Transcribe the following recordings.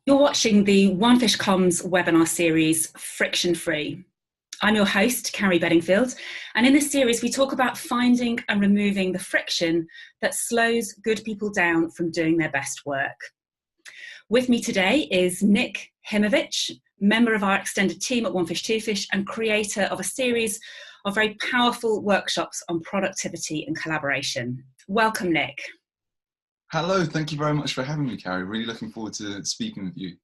You're watching the OneFish Comms webinar series, Friction Free. I'm your host, Carrie Bedingfield, and in this series we talk about finding and removing the friction that slows good people down from doing their best work. With me today is Nick Himowicz, member of our extended team at OneFish Twofish and creator of a series of very powerful workshops on productivity and collaboration. Welcome, Nick. Hello, thank you very much for having me, Carrie. Really looking forward to speaking with you.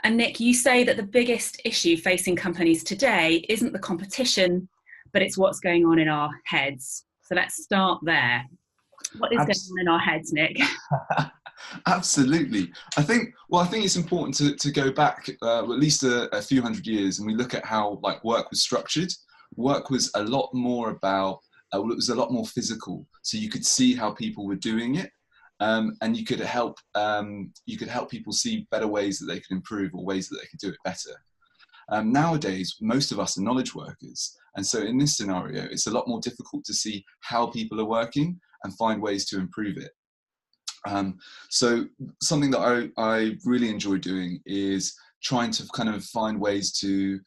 And Nick, you say that the biggest issue facing companies today isn't the competition, but it's what's going on in our heads. So let's start there. What is going on in our heads, Nick? Absolutely. I think it's important to go back at least a few hundred years, and we look at how work was structured. Work was a lot more about, it was a lot more physical. So you could see how people were doing it. And you could help people see better ways that they could improve or ways that they could do it better. Nowadays, most of us are knowledge workers. And so in this scenario, it's a lot more difficult to see how people are working and find ways to improve it. So something that I really enjoy doing is trying to kind of find ways to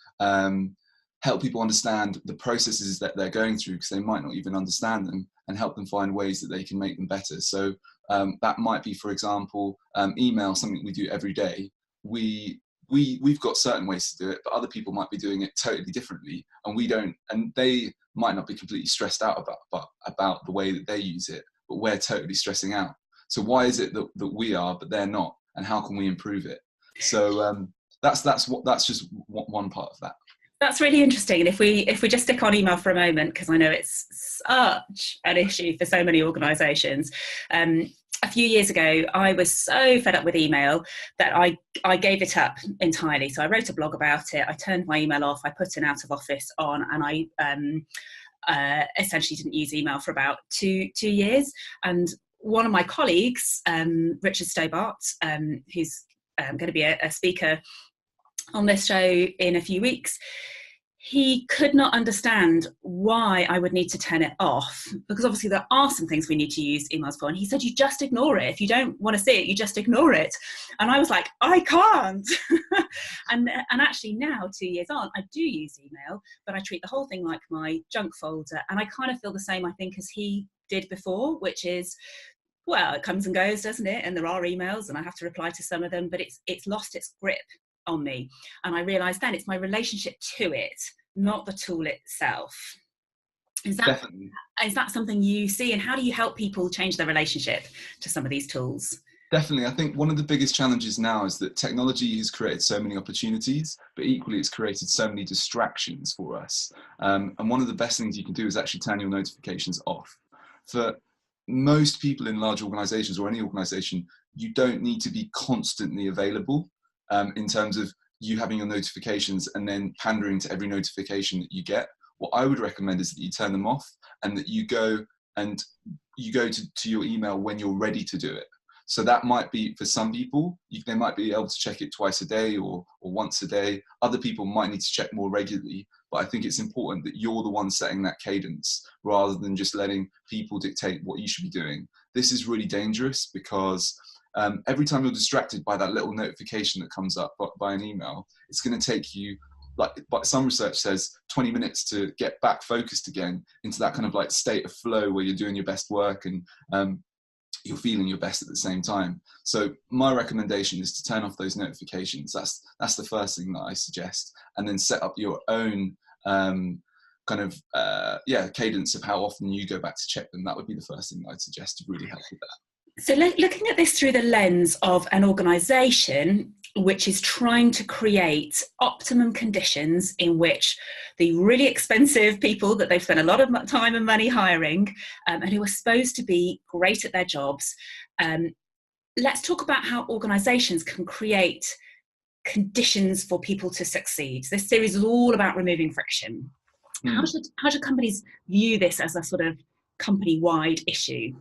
help people understand the processes that they're going through, because they might not even understand them, and help them find ways that they can make them better. So that might be, for example, email, something we do every day. We've got certain ways to do it, but other people might be doing it totally differently, and we don't, and they might not be completely stressed out about the way that they use it, but we're totally stressing out. So why is it that we are, but they're not, and how can we improve it? So that's just one part of that. That's really interesting. And if we just stick on email for a moment, because I know it's such an issue for so many organisations. A few years ago, I was so fed up with email that I gave it up entirely. So I wrote a blog about it. I turned my email off. I put an out of office on, and I essentially didn't use email for about two years. And one of my colleagues, Richard Stobart, who's going to be a speaker on this show in a few weeks, he could not understand why I would need to turn it off, because obviously there are some things we need to use emails for. And he said, you just ignore it. If you don't want to see it, you just ignore it. And I was like, I can't. and actually now, 2 years on, I do use email, but I treat the whole thing like my junk folder. And I kind of feel the same, I think, as he did before, which is, well, it comes and goes, doesn't it? And there are emails and I have to reply to some of them, but it's lost its grip on me. And I realized then it's my relationship to it, not the tool itself. Is that something you see? And how do you help people change their relationship to some of these tools? Definitely. I think one of the biggest challenges now is that technology has created so many opportunities, but equally it's created so many distractions for us. And one of the best things you can do is actually turn your notifications off. For most people in large organizations or any organization, you don't need to be constantly available. In terms of you having your notifications and then pandering to every notification that you get. What I would recommend is that you turn them off, and that you go to your email when you're ready to do it. So that might be, for some people, they might be able to check it twice a day or once a day. Other people might need to check more regularly, but I think it's important that you're the one setting that cadence rather than just letting people dictate what you should be doing. This is really dangerous because every time you're distracted by that little notification that comes up by an email, it's going to take you, but some research says, 20 minutes to get back focused again into that kind of state of flow where you're doing your best work and you're feeling your best at the same time. So my recommendation is to turn off those notifications. That's the first thing that I suggest, and then set up your own cadence of how often you go back to check them. That would be the first thing that I'd suggest to really help with that. So looking at this through the lens of an organisation which is trying to create optimum conditions in which the really expensive people that they've spent a lot of time and money hiring and who are supposed to be great at their jobs, let's talk about how organisations can create conditions for people to succeed. This series is all about removing friction. How should companies view this as a sort of company-wide issue?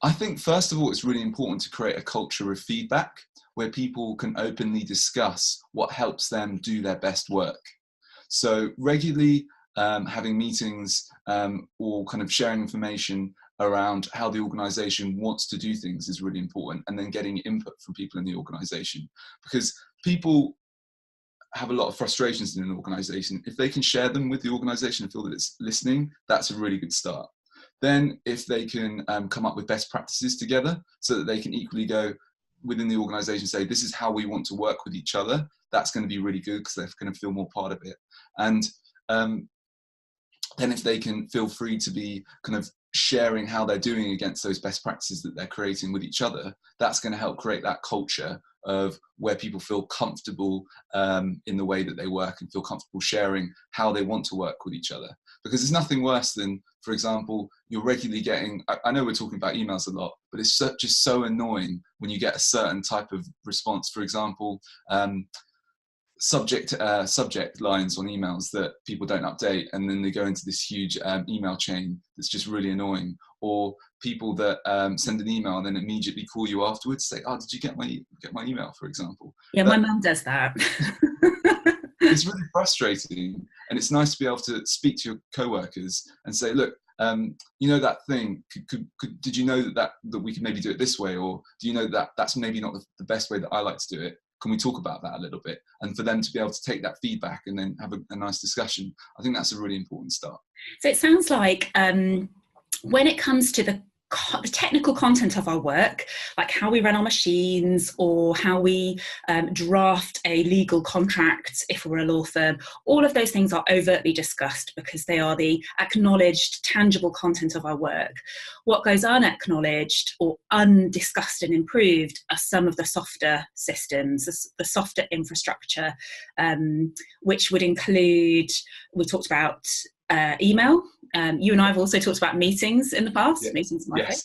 I think, first of all, it's really important to create a culture of feedback where people can openly discuss what helps them do their best work. So regularly having meetings or kind of sharing information around how the organization wants to do things is really important, and then getting input from people in the organization, because people have a lot of frustrations in an organization. If they can share them with the organization and feel that it's listening, that's a really good start. Then if they can come up with best practices together so that they can equally go within the organization, say, this is how we want to work with each other, that's going to be really good because they're going to feel more part of it. And then if they can feel free to be kind of sharing how they're doing against those best practices that they're creating with each other, that's going to help create that culture of where people feel comfortable in the way that they work and feel comfortable sharing how they want to work with each other. Because there's nothing worse than, for example, you're regularly getting, I know we're talking about emails a lot, but it's just so annoying when you get a certain type of response. For example, subject lines on emails that people don't update, and then they go into this huge email chain that's just really annoying. Or people that send an email and then immediately call you afterwards, say, "Oh, did you get my email?" For example. Yeah, my mum does that. It's really frustrating, and it's nice to be able to speak to your co-workers and say, "Look, you know that thing? Did you know that we can maybe do it this way? Or do you know that that's maybe not the best way that I like to do it? Can we talk about that a little bit?" And for them to be able to take that feedback and then have a nice discussion, I think that's a really important start. So it sounds like when it comes to the technical content of our work, like how we run our machines or how we draft a legal contract if we're a law firm, all of those things are overtly discussed because they are the acknowledged, tangible content of our work. What goes unacknowledged or undiscussed and improved are some of the softer systems, the softer infrastructure, which would include, we talked about email. You and I have also talked about meetings in the past. Yeah. Meetings are my favorite.